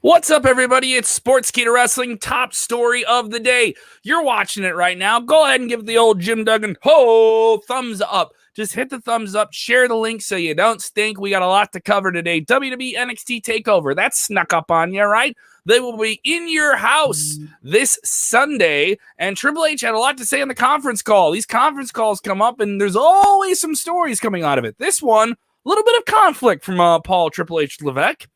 What's up, everybody? It's Sportskeeda Wrestling, top story of the day. You're watching it right now. Go ahead and give the old Jim Duggan thumbs up. Just hit the thumbs up, share the link so you don't stink. We got a lot to cover today. WWE NXT Takeover, that snuck up on you, right? They will be in your house this Sunday, and Triple H had a lot to say on the conference call. These conference calls come up, and there's always some stories coming out of it. This one, a little bit of conflict from Paul Triple H Levesque.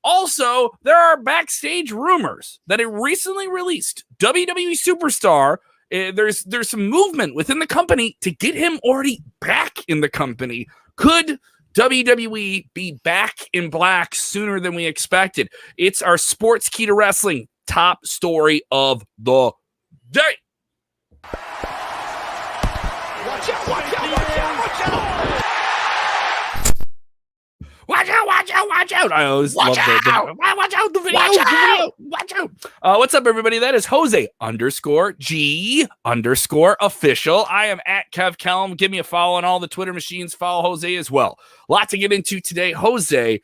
Also, there are backstage rumors that a recently released WWE superstar, there's some movement within the company to get him already back in the company. Could WWE be back in black sooner than we expected? It's our Sportskeeda Wrestling top story of the day. Watch out, watch out, watch out, watch out! Watch out, watch out, watch out. I always love the video. Watch out. What's up, everybody? That is Jose_G_official. I am at Kev Kellam. Give me a follow on all the Twitter machines. Follow Jose as well. A lot to get into today. Jose,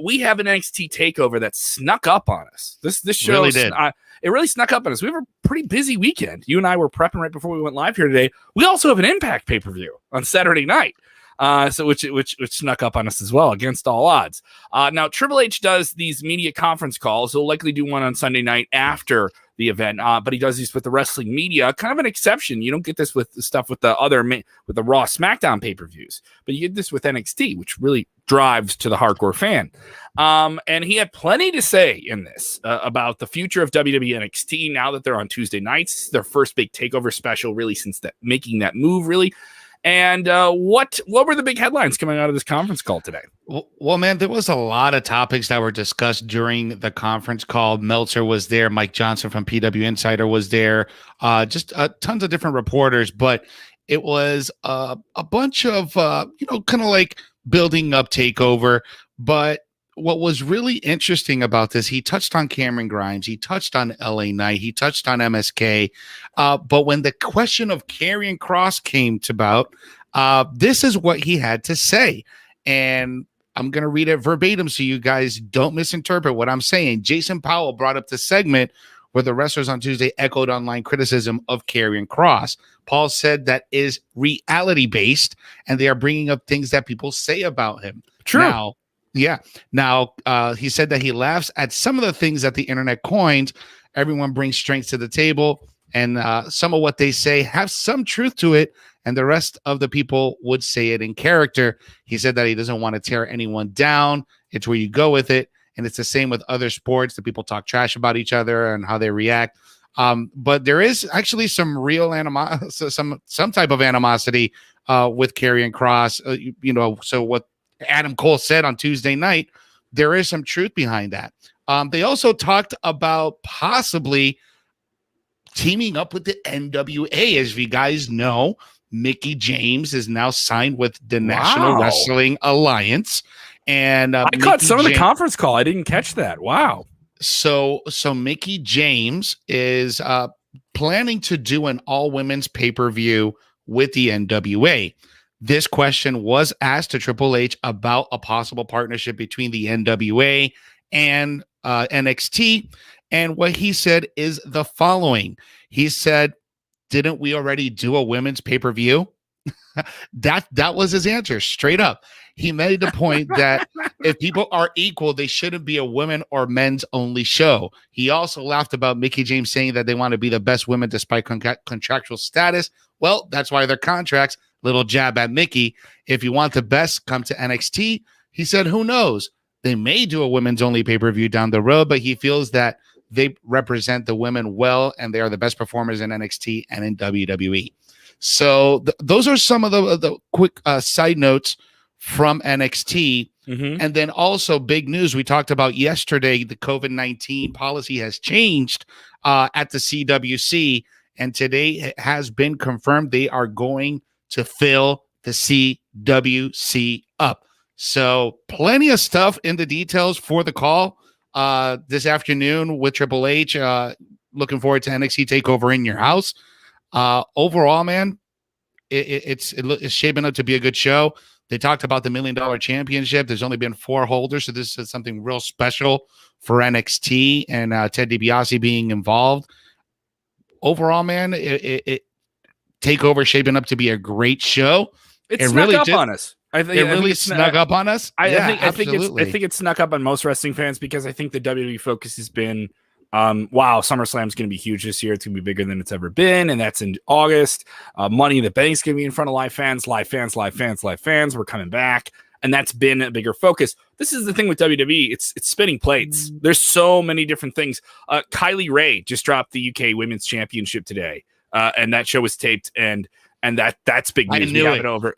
we have an NXT Takeover that snuck up on us. This show really did. It really snuck up on us. We have a pretty busy weekend. You and I were prepping right before we went live here today. We also have an Impact pay-per-view on Saturday night. Which snuck up on us as well, against all odds. Now, Triple H does these media conference calls. He'll likely do one on Sunday night after the event, but he does these with the wrestling media. Kind of an exception. You don't get this with the stuff with the Raw SmackDown pay-per-views, but you get this with NXT, which really drives to the hardcore fan. And he had plenty to say in this about the future of WWE NXT now that they're on Tuesday nights. Their first big takeover special, really, since making that move, really. And what were the big headlines coming out of this conference call today? Well, man, there was a lot of topics that were discussed during the conference call. Meltzer was there. Mike Johnson from PW Insider was there. Just tons of different reporters. But it was a bunch of, kind of like building up takeover. But what was really interesting about this, he touched on Cameron Grimes, he touched on LA Knight, he touched on MSK. But when the question of Karrion Kross came about, this is what he had to say. And I'm going to read it verbatim so you guys don't misinterpret what I'm saying. Jason Powell brought up the segment where the wrestlers on Tuesday echoed online criticism of Karrion Kross. Paul said that is reality-based, and they are bringing up things that people say about him. True. Now, he said that he laughs at some of the things that the internet coined. Everyone brings strengths to the table, and some of what they say have some truth to it, and the rest of the people would say it in character. He said that he doesn't want to tear anyone down. It's where you go with it, and it's the same with other sports that people talk trash about each other and how they react. But there is actually some real some type of animosity with Karrion Kross. So what Adam Cole said on Tuesday night, there is some truth behind that. They also talked about possibly teaming up with the NWA. As you guys know, Mickie James is now signed with the National Wrestling Alliance. And I caught some of the conference call. I didn't catch that. Wow. So Mickie James is planning to do an all-women's pay-per-view with the NWA. This question was asked to Triple H about a possible partnership between the NWA and NXT. And what he said is the following. He said, didn't we already do a women's pay-per-view? That was his answer, straight up. He made the point that if people are equal, they shouldn't be a women or men's only show. He also laughed about Mickie James saying that they want to be the best women despite contractual status. Well, that's why their contracts. Little jab at Mickie. If you want the best, come to NXT. He said, who knows? They may do a women's only pay-per-view down the road, but he feels that they represent the women well, and they are the best performers in NXT and in WWE. So those are some of the quick side notes from NXT. Mm-hmm. And then also big news we talked about yesterday, the COVID-19 policy has changed at the CWC, and today it has been confirmed they are going to fill the CWC up. So plenty of stuff in the details for the call this afternoon with Triple H. Looking forward to NXT Takeover in your house. Overall, man, it's shaping up to be a good show. They talked about the $1 million championship. There's only been 4 holders, so this is something real special for NXT and Ted DiBiase being involved. Overall, man, it Takeover shaping up to be a great show. It snuck up on us. It really snuck up on us. I think it snuck up on most wrestling fans because I think the WWE focus has been, wow, SummerSlam is going to be huge this year. It's going to be bigger than it's ever been, and that's in August. Money in the Bank's going to be in front of live fans. We're coming back, and that's been a bigger focus. This is the thing with WWE. It's spinning plates. There's so many different things. Kylie Ray just dropped the UK Women's Championship today, and that show was taped, and that's big news.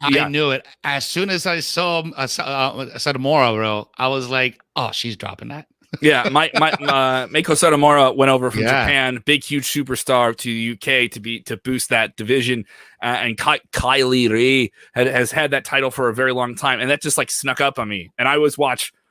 I knew it. As soon as I saw Satomura, bro, I was like, oh, she's dropping that. Yeah, my Meiko Satomura went over from Japan, big huge superstar, to the UK to boost that division, and Kylie Ray has had that title for a very long time, and that just like snuck up on me. And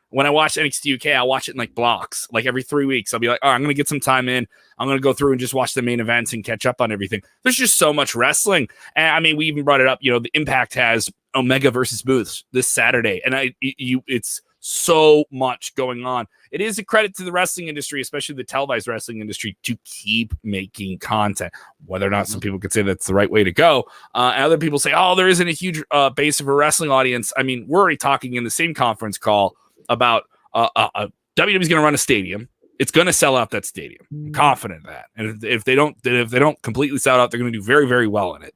when I watch NXT UK, I watch it in like blocks, like every 3 weeks. I'll be like, oh, I'm gonna get some time in. I'm gonna go through and just watch the main events and catch up on everything. There's just so much wrestling, and I mean, we even brought it up. You know, the Impact has Omega versus Booths this Saturday, and it's so much going on. It is a credit to the wrestling industry, especially the televised wrestling industry, to keep making content. Whether or not some people could say that's the right way to go, and other people say, oh, there isn't a huge base of a wrestling audience. I mean, we're already talking in the same conference call about WWE's going to run a stadium. It's going to sell out that stadium. I'm confident of that. And if they don't completely sell out, they're going to do very, very well in it.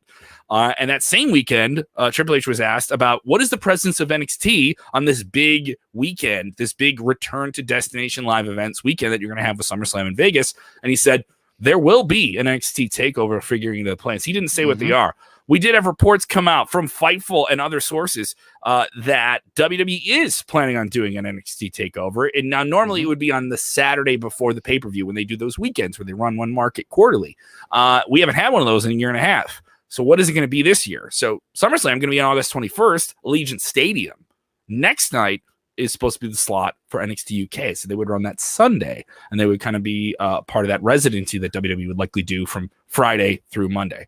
And that same weekend, Triple H was asked about what is the presence of NXT on this big weekend, this big return to destination live events weekend that you're going to have with SummerSlam in Vegas. And he said, there will be an NXT takeover figuring the plans. He didn't say what they are. We did have reports come out from Fightful and other sources that WWE is planning on doing an NXT takeover. And now normally it would be on the Saturday before the pay-per-view when they do those weekends where they run one market quarterly. We haven't had one of those in a year and a half. So what is it going to be this year? So SummerSlam going to be on August 21st, Allegiant Stadium. Next night is supposed to be the slot for NXT UK. So they would run that Sunday, and they would kind of be part of that residency that WWE would likely do from Friday through Monday.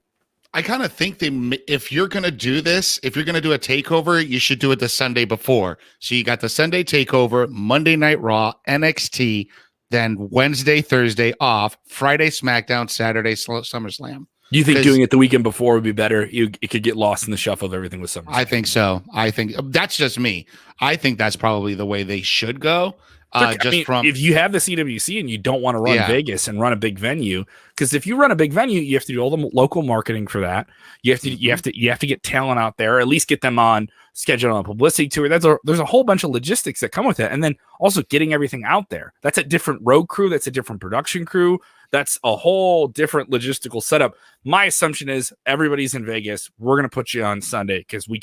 I kind of think if you're going to do this, if you're going to do a takeover, you should do it the Sunday before. So you got the Sunday takeover, Monday Night Raw, NXT, then Wednesday, Thursday off, Friday SmackDown, Saturday SummerSlam. You think doing it the weekend before would be better? It could get lost in the shuffle of everything with SummerSlam. I think so. I think that's just me. I think that's probably the way they should go. If you have the CWC and you don't want to run Vegas and run a big venue, because if you run a big venue, you have to do all the local marketing for that. You have to get talent out there, or at least get them on schedule on a publicity tour. There's a whole bunch of logistics that come with it, and then also getting everything out there. That's a different road crew. That's a different production crew. That's a whole different logistical setup. My assumption is everybody's in Vegas. We're going to put you on Sunday because we're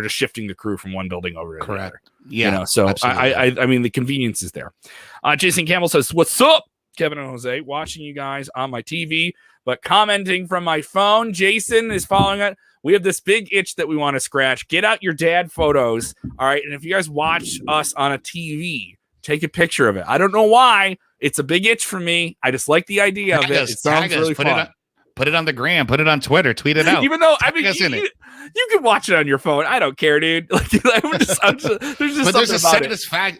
just shifting the crew from one building over to the other. Yeah. So I mean, the convenience is there. Jason Campbell says, "What's up, Kevin and Jose? Watching you guys on my TV, but commenting from my phone." Jason is following it. We have this big itch that we want to scratch. Get out your dad photos. All right. And if you guys watch us on a TV, take a picture of it. I don't know why. It's a big itch for me. I just like the idea of it. It sounds really fun. Put it on the gram. Put it on Twitter. Tweet it out. Even though you can watch it on your phone. I don't care, dude. Like,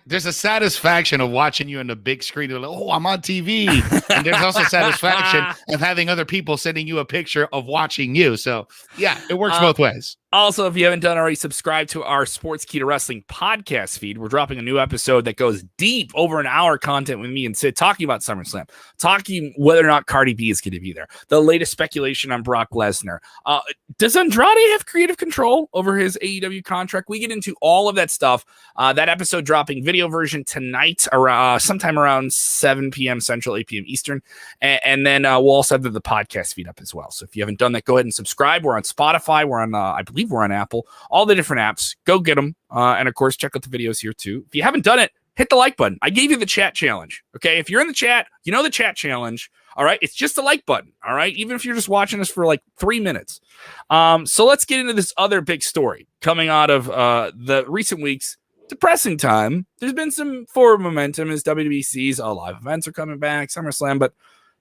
there's a satisfaction of watching you on the big screen. Like, oh, I'm on TV. And there's also satisfaction of having other people sending you a picture of watching you. So yeah, it works both ways. Also, if you haven't done already, subscribe to our Sportskeeda Wrestling podcast feed. We're dropping a new episode that goes deep, over an hour content with me and Sid, talking about SummerSlam, talking whether or not Cardi B is going to be there, the latest speculation on Brock Lesnar. Does Andrade have creative control over his AEW contract? We get into all of that stuff. That episode dropping video version tonight, sometime around 7 p.m. Central, 8 p.m. Eastern. And then we'll also have the podcast feed up as well. So if you haven't done that, go ahead and subscribe. We're on Spotify. We're on, I believe we're on Apple, all the different apps. Go get them. And of course, check out the videos here too. If you haven't done it, hit the like button. I gave you the chat challenge. Okay. If you're in the chat, you know the chat challenge. All right. It's just a like button. All right. Even if you're just watching us for like 3 minutes. So let's get into this other big story coming out of the recent weeks. Depressing time. There's been some forward momentum as WWE sees live events are coming back, SummerSlam, but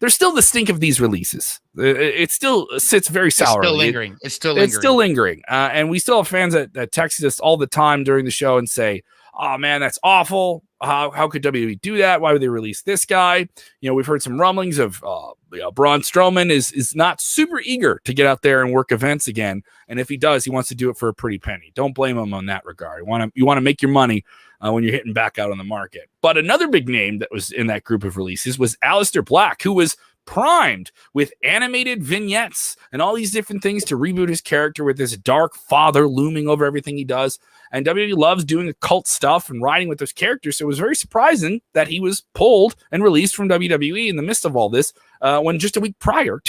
there's still the stink of these releases. It still sits very sourly. It's still lingering. It's still lingering. And we still have fans that text us all the time during the show and say, oh man, that's awful. How could WWE do that? Why would they release this guy? We've heard some rumblings of Braun Strowman is not super eager to get out there and work events again. And if he does, he wants to do it for a pretty penny. Don't blame him on that regard. You want to make your money when you're hitting back out on the market. But another big name that was in that group of releases was Aleister Black, who was primed with animated vignettes and all these different things to reboot his character with this dark father looming over everything he does. And WWE loves doing occult stuff and riding with those characters. So it was very surprising that he was pulled and released from WWE in the midst of all this when just 2 weeks prior,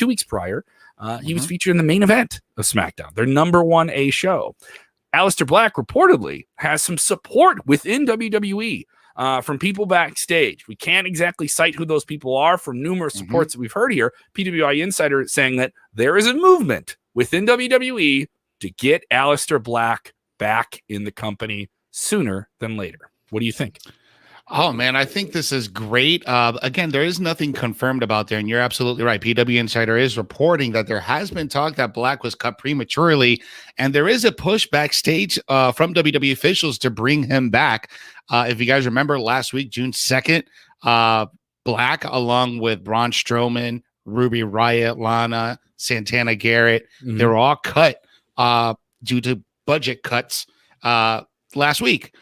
he was featured in the main event of SmackDown, their number 1A show. Aleister Black reportedly has some support within WWE from people backstage. We can't exactly cite who those people are from numerous reports that we've heard here. PWI Insider is saying that there is a movement within WWE to get Aleister Black back in the company sooner than later. What do you think? Oh, man, I think this is great. Again, there is nothing confirmed about there, and you're absolutely right. PW Insider is reporting that there has been talk that Black was cut prematurely, and there is a push backstage from WWE officials to bring him back. If you guys remember last week, June 2nd, Black, along with Braun Strowman, Ruby Riott, Lana, Santana Garrett, they were all cut due to budget cuts last week.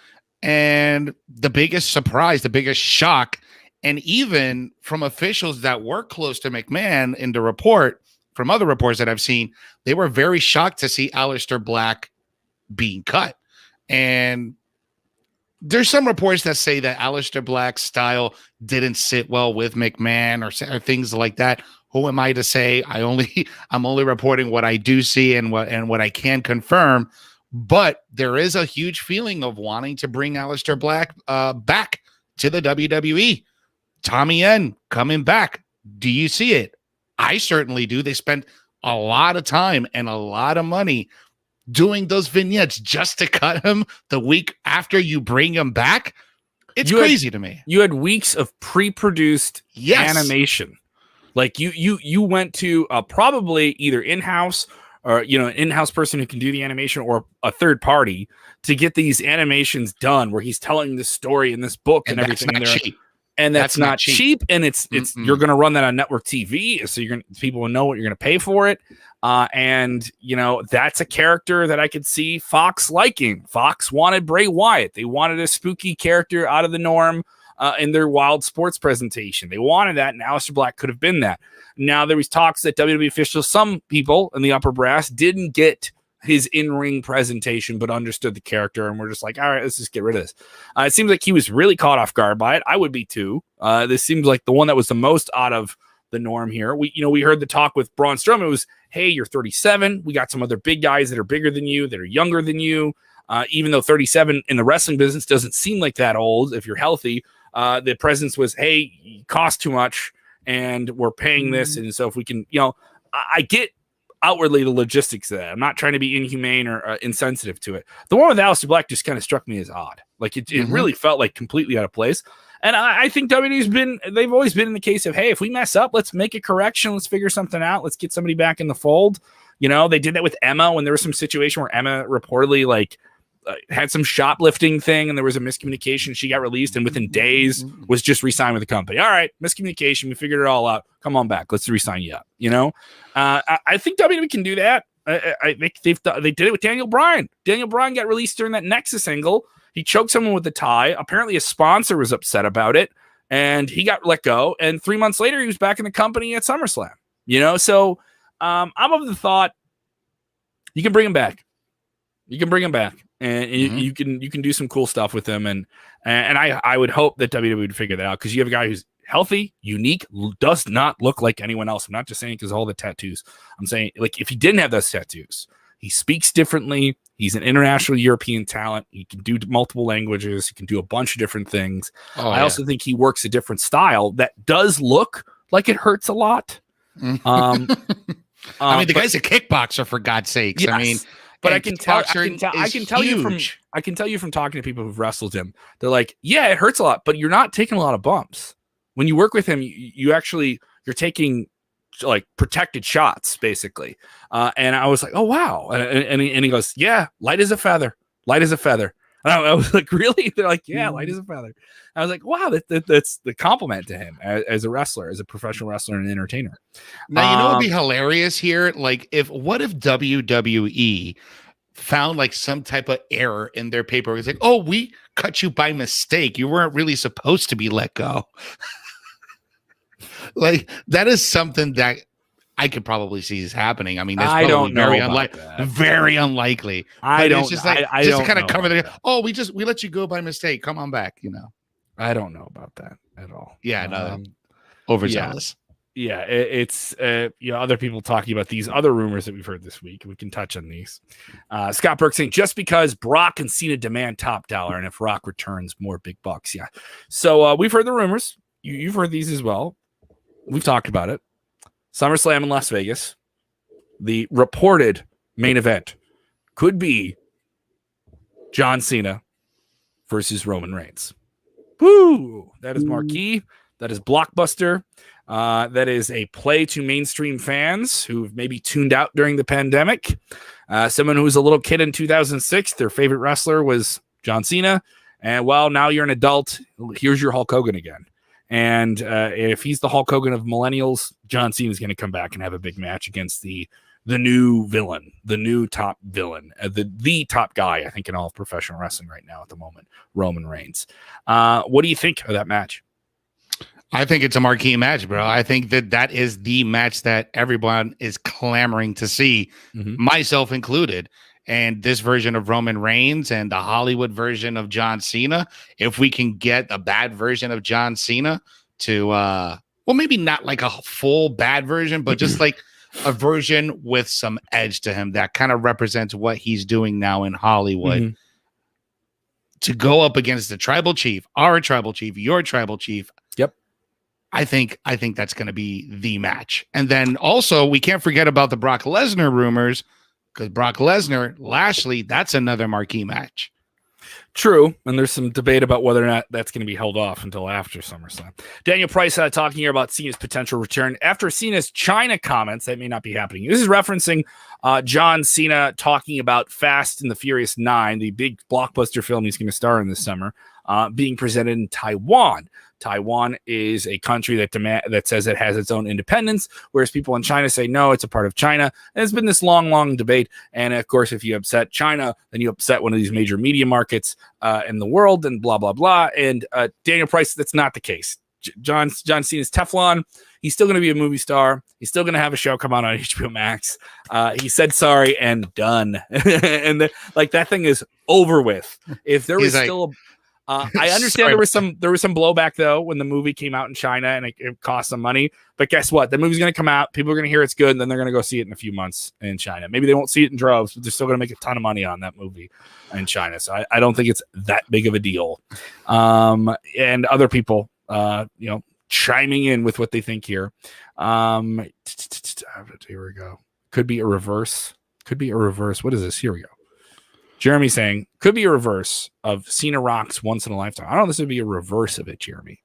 And the biggest surprise, the biggest shock, and even from officials that work close to McMahon in the report, from other reports that I've seen, they were very shocked to see Aleister Black being cut. And there's some reports that say that Aleister Black's style didn't sit well with McMahon or things like that. Who am I to say? I'm only reporting what I do see and what I can confirm. But there is a huge feeling of wanting to bring Aleister Black back to the WWE. Tommy N coming back. Do you see it? I certainly do. They spent a lot of time and a lot of money doing those vignettes just to cut him the week after you bring him back. It's crazy to me. You had weeks of pre-produced animation. Like you went to probably either in-house or an in-house person who can do the animation or a third party to get these animations done where he's telling this story in this book and everything. And that's not cheap. And it's you're going to run that on network TV. So people will know what you're going to pay for it. And that's a character that I could see Fox liking. Fox wanted Bray Wyatt. They wanted a spooky character out of the norm in their wild sports presentation. They wanted that, and Aleister Black could have been that. Now, there was talks that WWE officials, some people in the upper brass, didn't get his in-ring presentation, but understood the character, and we're just like, all right, let's just get rid of this. It seems like he was really caught off guard by it. I would be too. This seems like the one that was the most out of the norm here. We heard the talk with Braun Strowman. It was, hey, you're 37. We got some other big guys that are bigger than you, that are younger than you. Even though 37 in the wrestling business doesn't seem like that old if you're healthy. The presence was, hey, you cost too much and we're paying this. And so if we can, I get outwardly the logistics of that. I'm not trying to be inhumane or insensitive to it. The one with Aleister Black just kind of struck me as odd. Like it really felt like completely out of place. And I think they've always been in the case of, hey, if we mess up, let's make a correction. Let's figure something out. Let's get somebody back in the fold. They did that with Emma when there was some situation where Emma reportedly had some shoplifting thing and there was a miscommunication. She got released and within days was just re-signed with the company. All right, miscommunication. We figured it all out. Come on back. Let's re-sign you up. I think WWE can do that. They did it with Daniel Bryan. Daniel Bryan got released during that Nexus angle. He choked someone with the tie. Apparently a sponsor was upset about it and he got let go. And 3 months later, he was back in the company at SummerSlam. So I'm of the thought you can bring him back. And you can do some cool stuff with him. And I would hope that WWE would figure that out because you have a guy who's healthy, unique, does not look like anyone else. I'm not just saying because all the tattoos. I'm saying if he didn't have those tattoos, he speaks differently. He's an international European talent. He can do multiple languages. He can do a bunch of different things. I also think he works a different style that does look like it hurts a lot. The guy's a kickboxer, for God's sakes. Yes. But I can tell you from talking to people who've wrestled him, they're like, yeah, it hurts a lot, but you're not taking a lot of bumps. When you work with him, you actually, you're taking like protected shots basically. And I was like, oh wow. And he goes, yeah, light as a feather. And I was like, really? They're like, yeah, light as a feather. I was like, wow, that's the compliment to him as a wrestler, as a professional wrestler and entertainer. Now, you know what would be hilarious here? Like, what if WWE found like some type of error in their paperwork? It's like, oh, we cut you by mistake. You weren't really supposed to be let go. Like, that is something that I could probably see is happening. I mean, that's probably very unlikely. I don't. It's just like just to kind of cover the. Oh, we let you go by mistake. Come on back. You know. I don't know about that at all. Yeah, no, overzealous. Yeah, it's other people talking about these other rumors that we've heard this week. We can touch on these. Scott Burke saying just because Brock and Cena demand top dollar, and if Rock returns, more big bucks. Yeah. So we've heard the rumors. You've heard these as well. We've talked about it. SummerSlam in Las Vegas. The reported main event could be John Cena versus Roman Reigns. Woo! That is marquee. That is blockbuster. That is a play to mainstream fans who've maybe tuned out during the pandemic. Someone who was a little kid in 2006, their favorite wrestler was John Cena. And well, now you're an adult. Here's your Hulk Hogan again. And if he's the Hulk Hogan of millennials, John Cena is going to come back and have a big match against the new villain, the new top villain, the top guy, I think, in all of professional wrestling right now at the moment, Roman Reigns. What do you think of that match? I think it's a marquee match, bro. I think that is the match that everyone is clamoring to see, myself included. And this version of Roman Reigns and the Hollywood version of John Cena, if we can get a bad version of John Cena to, well, maybe not like a full bad version, but just like a version with some edge to him that kind of represents what he's doing now in Hollywood, to go up against the tribal chief, our tribal chief, your tribal chief. Yep. I think that's going to be the match. And then also we can't forget about the Brock Lesnar rumors, because Brock Lesnar, Lashley, that's another marquee match. True. And there's some debate about whether or not that's going to be held off until after SummerSlam. Daniel Price talking here about Cena's potential return after Cena's China comments. That may not be happening. This is referencing John Cena talking about Fast and the Furious 9, the big blockbuster film he's going to star in this summer, being presented in Taiwan. Taiwan is a country that says it has its own independence, whereas people in China say, no, it's a part of China. And there's been this long debate. And of course, if you upset China, then you upset one of these major media markets in the world and blah, blah, blah. And Daniel Price, that's not the case. John Cena's Teflon. He's still going to be a movie star. He's still going to have a show come out on HBO Max. He said sorry and done. And that thing is over with. If there was still I understand there was some blowback though when the movie came out in China and it cost some money. But guess what? The movie's going to come out. People are going to hear it's good, and then they're going to go see it in a few months in China. Maybe they won't see it in droves, but they're still going to make a ton of money on that movie in China. So I don't think it's that big of a deal. And other people, chiming in with what they think here. Here we go. Could be a reverse. What is this? Here we go. Jeremy saying, could be a reverse of Cena Rock's Once in a Lifetime. I don't know if this would be a reverse of it, Jeremy.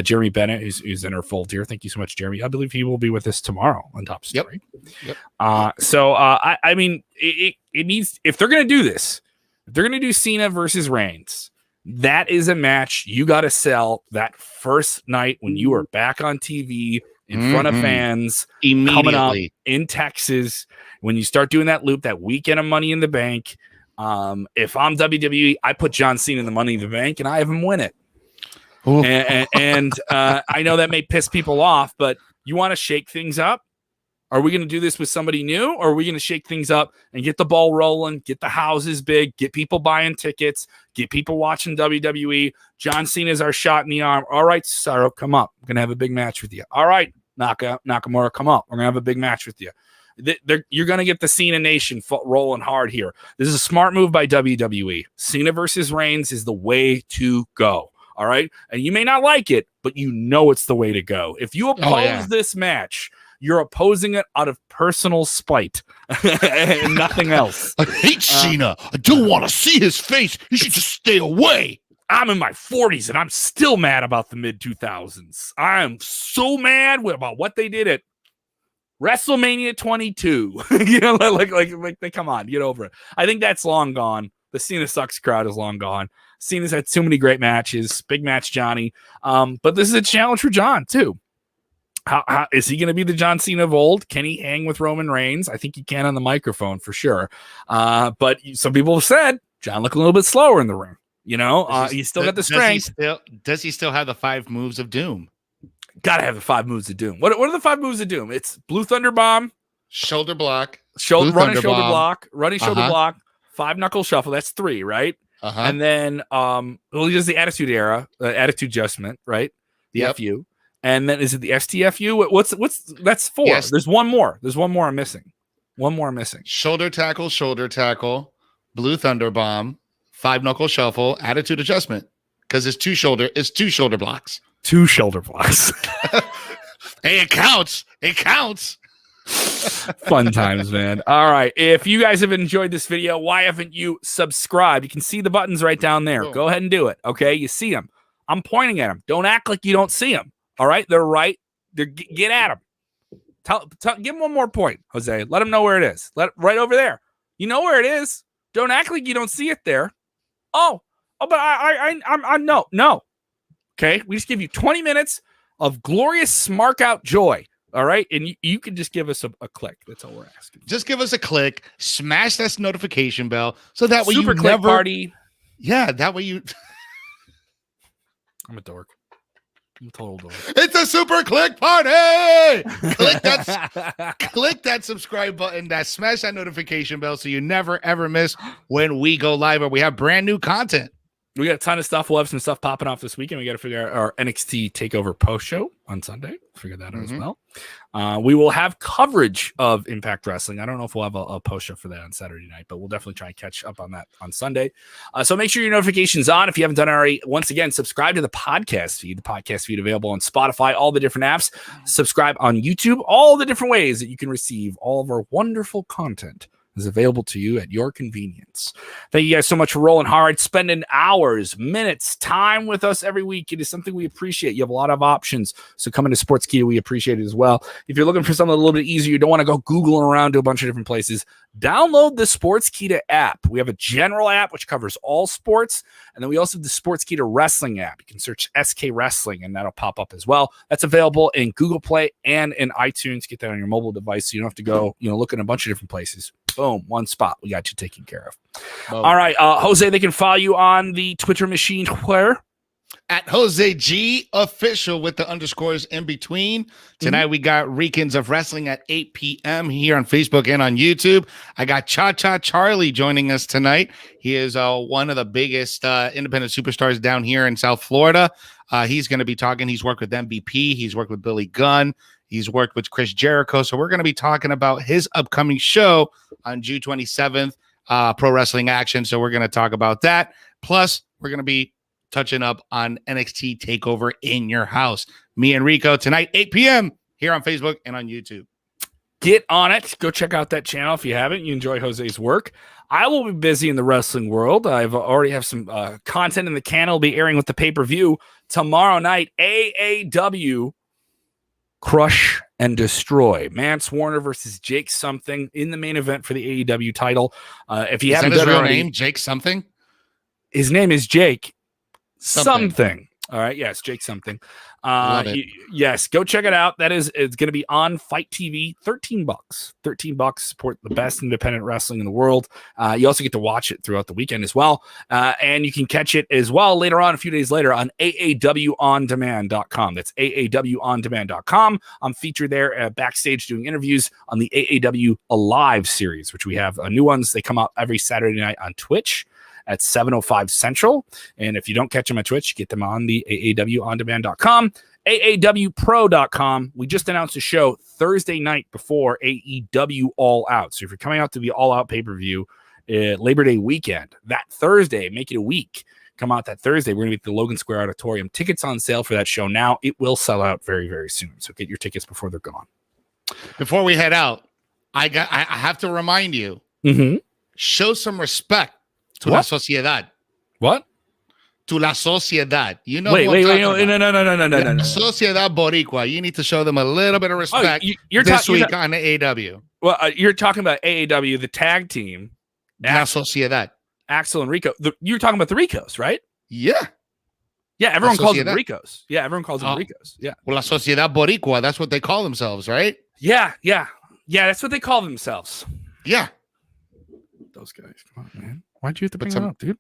Jeremy Bennett, who's in our fold here. Thank you so much, Jeremy. I believe he will be with us tomorrow on Top Story. Yep. I mean, it needs, if they're going to do this, if they're going to do Cena versus Reigns, that is a match you got to sell that first night when you are back on TV in front of fans coming up in Texas. When you start doing that loop, that weekend of Money in the Bank. If I'm WWE, I put John Cena in the Money in the Bank and I have him win it. And I know that may piss people off, but you want to shake things up? Are we going to do this with somebody new, or are we going to shake things up and get the ball rolling, get the houses big, get people buying tickets, get people watching WWE? John Cena is our shot in the arm. All right, Cesaro, come up. I'm going to have a big match with you. All right, Nakamura, come up. We're going to have a big match with you. You're going to get the Cena Nation rolling hard here. This is a smart move by WWE. Cena versus Reigns is the way to go. All right. And you may not like it, but you know it's the way to go. If you oppose this match, you're opposing it out of personal spite and nothing else. I hate Cena. I don't want to see his face. You should just stay away. I'm in my 40s and I'm still mad about the mid 2000s. I'm so mad about what they did at WrestleMania 22. Like, come on, get over it. I think that's long gone. The Cena sucks crowd is long gone. Cena's had too many great matches. Big match, Johnny. But this is a challenge for John too. How is he going to be the John Cena of old? Can he hang with Roman Reigns? I think he can on the microphone for sure. But some people have said John looked a little bit slower in the ring. He's still got the strength. Does he still have the 5 moves of doom? Gotta have the 5 moves of doom. What are the 5 moves of doom? It's Blue Thunder Bomb, shoulder block, running shoulder block, 5 knuckle shuffle. That's 3, right? And then just the attitude era, attitude adjustment, right? The FU. And then is it the STFU? What's that's 4. Yes. There's one more. I'm missing. Shoulder tackle, Blue Thunder Bomb, 5 knuckle shuffle, attitude adjustment. Because it's 2 shoulder blocks. 2 shoulder blocks. Hey, it counts. Fun times, man. All right. If you guys have enjoyed this video, why haven't you subscribed? You can see the buttons right down there. Boom. Go ahead and do it. Okay. You see them. I'm pointing at them. Don't act like you don't see them. All right. They're right. Get at them. Give them one more point, Jose. Let them know where it is. Right over there. You know where it is. Don't act like you don't see it there. Oh, but I'm no. Okay. We just give you 20 minutes of glorious smark out joy. All right. And you can just give us a click. That's all we're asking. Just give us a click, smash that notification bell. So that way Super you click never party. Yeah. That way you. I'm a dork. I'm a total dork. It's a super click party. Click that subscribe button, smash that notification bell so you never ever miss when we go live or we have brand new content. We got a ton of stuff. We'll have some stuff popping off this weekend. We got to figure out our NXT Takeover post show on Sunday. Figure that out as well. We will have coverage of Impact Wrestling. I don't know if we'll have a post show for that on Saturday night, but we'll definitely try and catch up on that on Sunday. So make sure your notifications on. If you haven't done it already, once again, subscribe to the podcast feed. The podcast feed available on Spotify, all the different apps. Subscribe on YouTube, all the different ways that you can receive all of our wonderful content is available to you at your convenience. Thank you guys so much for rolling hard, spending hours, minutes, time with us every week. It is something we appreciate. You have a lot of options, so coming to Sportskeeda, we appreciate it as well. If you're looking for something a little bit easier, you don't want to go Googling around to a bunch of different places, download the Sportskeeda app. We have a general app which covers all sports, and then we also have the Sportskeeda Wrestling app. You can search SK Wrestling, and that'll pop up as well. That's available in Google Play and in iTunes. Get that on your mobile device so you don't have to go look in a bunch of different places. Boom, one spot. We got you taken care of. Boom. All right, Jose, they can follow you on the Twitter machine where? At Jose G Official with the underscores in between. Tonight we got Recons of Wrestling at 8 p.m. here on Facebook and on YouTube. I got Cha Cha Charlie joining us tonight. He is one of the biggest independent superstars down here in South Florida. He's going to be talking. He's worked with MVP. He's worked with Billy Gunn. He's worked with Chris Jericho. So we're going to be talking about his upcoming show on June 27th, Pro Wrestling Action. So we're going to talk about that. Plus, we're going to be touching up on NXT Takeover in your house. Me and Rico tonight, 8 p.m. here on Facebook and on YouTube. Get on it. Go check out that channel if you haven't. You enjoy Jose's work. I will be busy in the wrestling world. I've already have some content in the can. I'll be airing with the pay-per-view tomorrow night. AAW Crush and Destroy. Mance Warner versus Jake Something in the main event for the AEW title. If you haven't done his real already, name, Jake Something? His name is Jake Something. All right. Yes, Jake Something. Yes, go check it out. It's going to be on Fight TV. $13. Support the best independent wrestling in the world. You also get to watch it throughout the weekend as well. And you can catch it as well later on, a few days later, on AAWOndemand.com. That's AAWOndemand.com. I'm featured there backstage doing interviews on the AAW Alive series, which we have new ones. They come out every Saturday night on Twitch at 7:05 Central. And if you don't catch them on Twitch, get them on the AAWOndemand.com, AAWPro.com. We just announced a show Thursday night before AEW All Out. So if you're coming out to the All Out pay-per-view Labor Day weekend, that Thursday, make it a week. Come out that Thursday. We're going to be at the Logan Square Auditorium. Tickets on sale for that show now. It will sell out very, very soon. So get your tickets before they're gone. Before we head out, I have to remind you, show some respect to La Sociedad. What? to la sociedad. You know, wait, who I'm talking no, about. no. Sociedad Boricua. You need to show them a little bit of respect this week on the AEW. Well, you're talking about AEW, the tag team. La Sociedad. Axel and Rico. You're talking about the Ricos, right? Yeah. Yeah, everyone calls them Ricos. Yeah, everyone calls them Ricos. Yeah. Well, La Sociedad Boricua, that's what they call themselves, right? Yeah, that's what they call themselves. Yeah. Those guys. Come on, man. Why'd you have to bring them up, dude?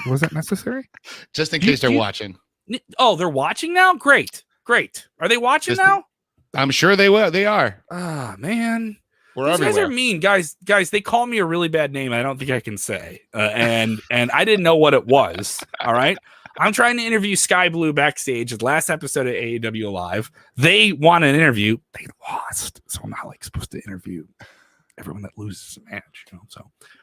Was that necessary? Just in case they're watching. Oh, they're watching now? Great. Are they watching now? I'm sure they will. They are. Ah, man. We're These everywhere. guys are mean. Guys, they call me a really bad name I don't think I can say. And I didn't know what it was. All right. I'm trying to interview Sky Blue backstage at the last episode of AEW Live. They want an interview. They lost. So I'm not supposed to interview everyone that loses a match,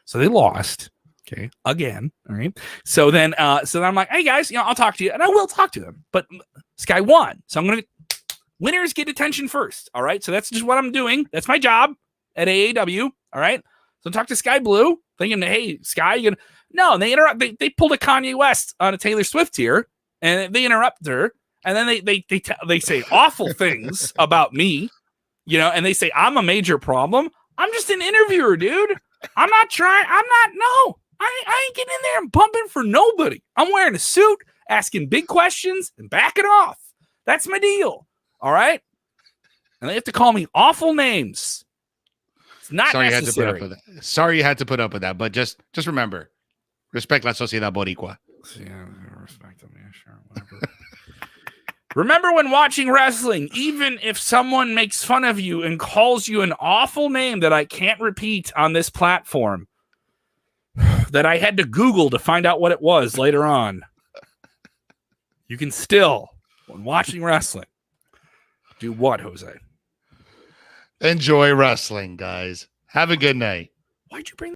So they lost. Okay. Again. All right. So then I'm like, hey guys, I'll talk to you, and I will talk to them. But Sky won. So I'm gonna winners get attention first. All right. So that's just what I'm doing. That's my job at AEW. All right. So talk to Sky Blue, thinking, hey, Sky, no, and they interrupt. They pulled a Kanye West on a Taylor Swift here, and they interrupt her, and then they say awful things about me, and they say I'm a major problem. I'm just an interviewer, dude. I'm not trying. No, I ain't getting in there and bumping for nobody. I'm wearing a suit, asking big questions, and backing off. That's my deal. All right. And they have to call me awful names. It's not necessary. Sorry you had to put up with that, but just remember, respect la sociedad boricua. Yeah, respect them. Yeah, sure, whatever. Remember when watching wrestling, even if someone makes fun of you and calls you an awful name that I can't repeat on this platform, that I had to Google to find out what it was later on, you can still, when watching wrestling, do what, Jose? Enjoy wrestling, guys. Have a good night. Why'd you bring